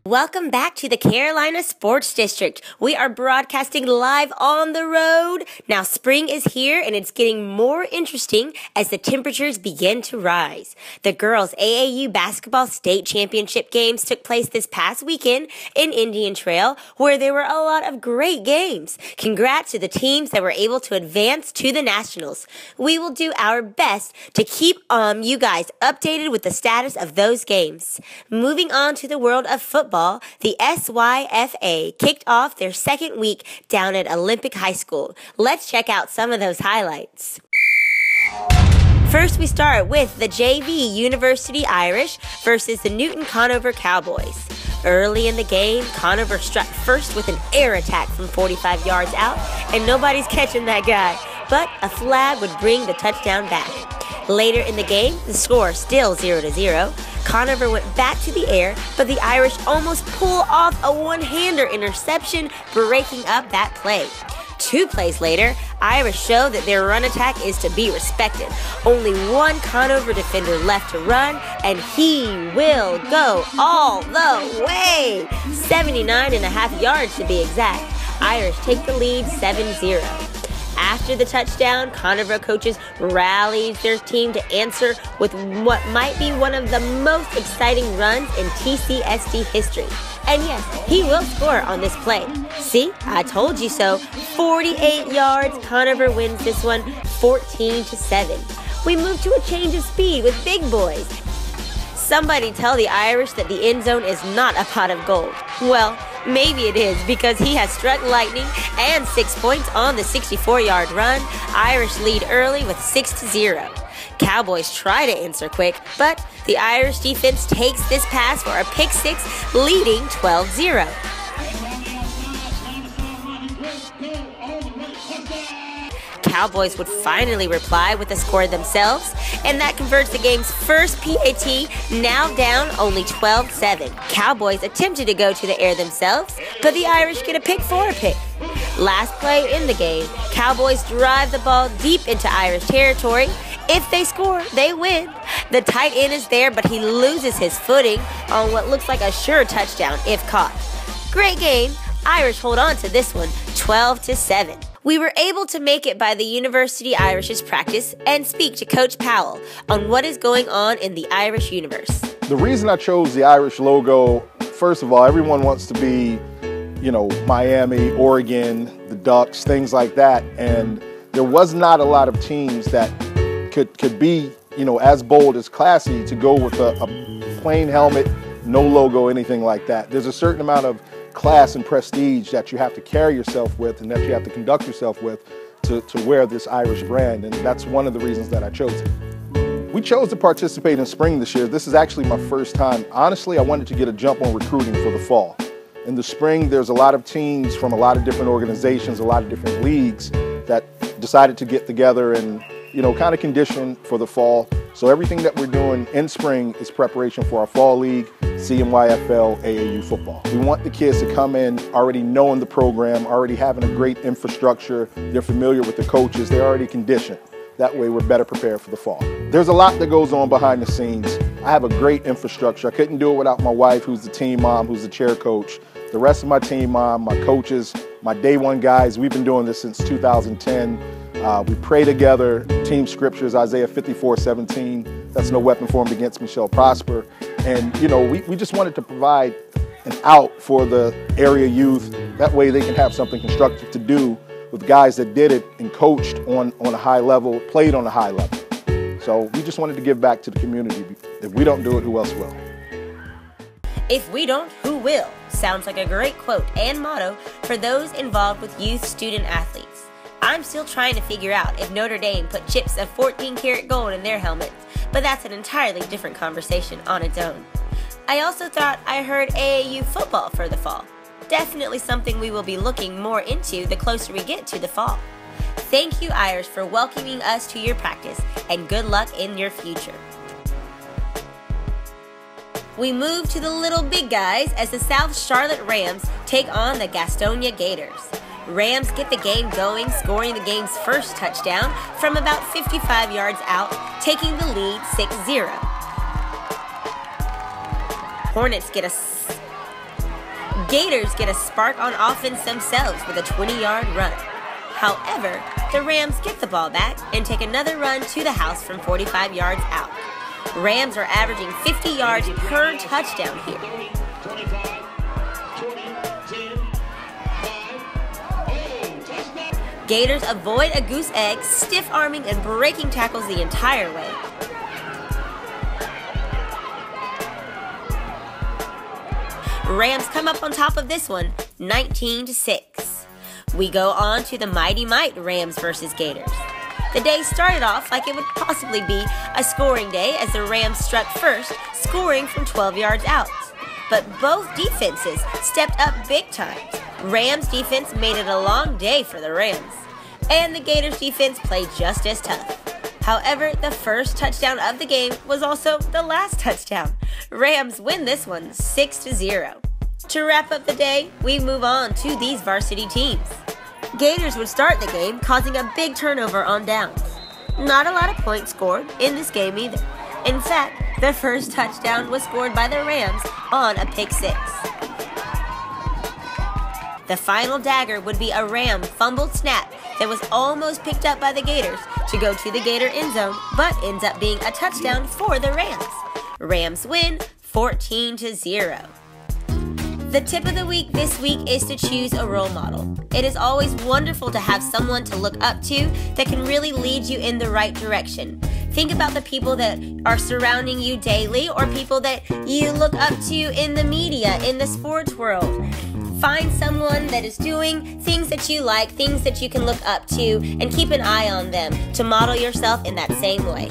Welcome back to the Carolina Sports District. We are broadcasting live on the road. Now spring is here and it's getting more interesting as the temperatures begin to rise. The girls' AAU basketball state championship games took place this past weekend in Indian Trail, where there were a lot of great games. Congrats to the teams that were able to advance to the Nationals. We will do our best to keep you guys updated with the status of those games. Moving on to the world of football, the SYFA kicked off their second week down at Olympic High School. Let's check out some of those highlights. First, we start with the JV University Irish versus the Newton Conover Cowboys. Early in the game, Conover struck first with an air attack from 45 yards out, and nobody's catching that guy. But a flag would bring the touchdown back. Later in the game, the score still 0-0. Conover went back to the air, but the Irish almost pull off a one-hander interception, breaking up that play. 2 plays later, Irish show that their run attack is to be respected. Only one Conover defender left to run, and he will go all the way. 79.5 yards to be exact. Irish take the lead 7-0. After the touchdown, Conover coaches rallied their team to answer with what might be one of the most exciting runs in TCSD history. And yes, he will score on this play. See, I told you so. 48 yards, Conover wins this one 14-7. We move to a change of speed with big boys. Somebody tell the Irish that the end zone is not a pot of gold. Well, maybe it is, because he has struck lightning and 6 points on the 64-yard run. Irish lead early with 6-0. Cowboys try to answer quick, but the Irish defense takes this pass for a pick six, leading 12-0. Cowboys would finally reply with a score themselves, and that converts the game's first PAT, now down only 12-7. Cowboys attempted to go to the air themselves, but the Irish get a pick for a pick. Last play in the game, Cowboys drive the ball deep into Irish territory. If they score, they win. The tight end is there, but he loses his footing on what looks like a sure touchdown if caught. Great game. Irish hold on to this one, 12-7. We were able to make it by the University Irish's practice and speak to Coach Powell on what is going on in the Irish universe. The reason I chose the Irish logo, first of all, everyone wants to be, Miami, Oregon, the Ducks, things like that. And there was not a lot of teams that could be, as bold as classy to go with a plain helmet, no logo, anything like that. There's a certain amount of class and prestige that you have to carry yourself with and that you have to conduct yourself with to wear this Irish brand, and that's one of the reasons that I chose it. We chose to participate in spring this year. This is actually my first time. Honestly, I wanted to get a jump on recruiting for the fall. In the spring, there's a lot of teams from a lot of different organizations, a lot of different leagues that decided to get together and kind of condition for the fall. So everything that we're doing in spring is preparation for our fall league, CMYFL, AAU football. We want the kids to come in already knowing the program, already having a great infrastructure. They're familiar with the coaches. They're already conditioned. That way we're better prepared for the fall. There's a lot that goes on behind the scenes. I have a great infrastructure. I couldn't do it without my wife, who's the team mom, who's the chair coach. The rest of my team mom, my coaches, my day one guys. We've been doing this since 2010. We pray together, team scriptures, Isaiah 54:17. That's no weapon formed against me shall prosper. And, we just wanted to provide an out for the area youth. That way they can have something constructive to do with guys that did it and coached on a high level, played on a high level. So we just wanted to give back to the community. If we don't do it, who else will? If we don't, who will? Sounds like a great quote and motto for those involved with youth student athletes. I'm still trying to figure out if Notre Dame put chips of 14-karat gold in their helmets, but that's an entirely different conversation on its own. I also thought I heard AAU football for the fall. Definitely something we will be looking more into the closer we get to the fall. Thank you, Irish, for welcoming us to your practice, and good luck in your future. We move to the little big guys as the South Charlotte Rams take on the Gastonia Gators. Rams get the game going, scoring the game's first touchdown from about 55 yards out, taking the lead 6-0. Hornets get a Gators get a spark on offense themselves with a 20-yard run. However, the Rams get the ball back and take another run to the house from 45 yards out. Rams are averaging 50 yards per touchdown here. Gators avoid a goose egg, stiff-arming and breaking tackles the entire way. Rams come up on top of this one, 19-6. We go on to the Mighty Might Rams versus Gators. The day started off like it would possibly be a scoring day as the Rams struck first, scoring from 12 yards out. But both defenses stepped up big time. Rams defense made it a long day for the Rams, and the Gators defense played just as tough. However, the first touchdown of the game was also the last touchdown. Rams win this one 6-0. To wrap up the day, we move on to these varsity teams. Gators would start the game, causing a big turnover on downs. Not a lot of points scored in this game either. In fact, the first touchdown was scored by the Rams on a pick six. The final dagger would be a Ram fumbled snap that was almost picked up by the Gators to go to the Gator end zone, but ends up being a touchdown for the Rams. Rams win 14-0. The tip of the week this week is to choose a role model. It is always wonderful to have someone to look up to that can really lead you in the right direction. Think about the people that are surrounding you daily or people that you look up to in the media, in the sports world. Find someone that is doing things that you like, things that you can look up to, and keep an eye on them to model yourself in that same way.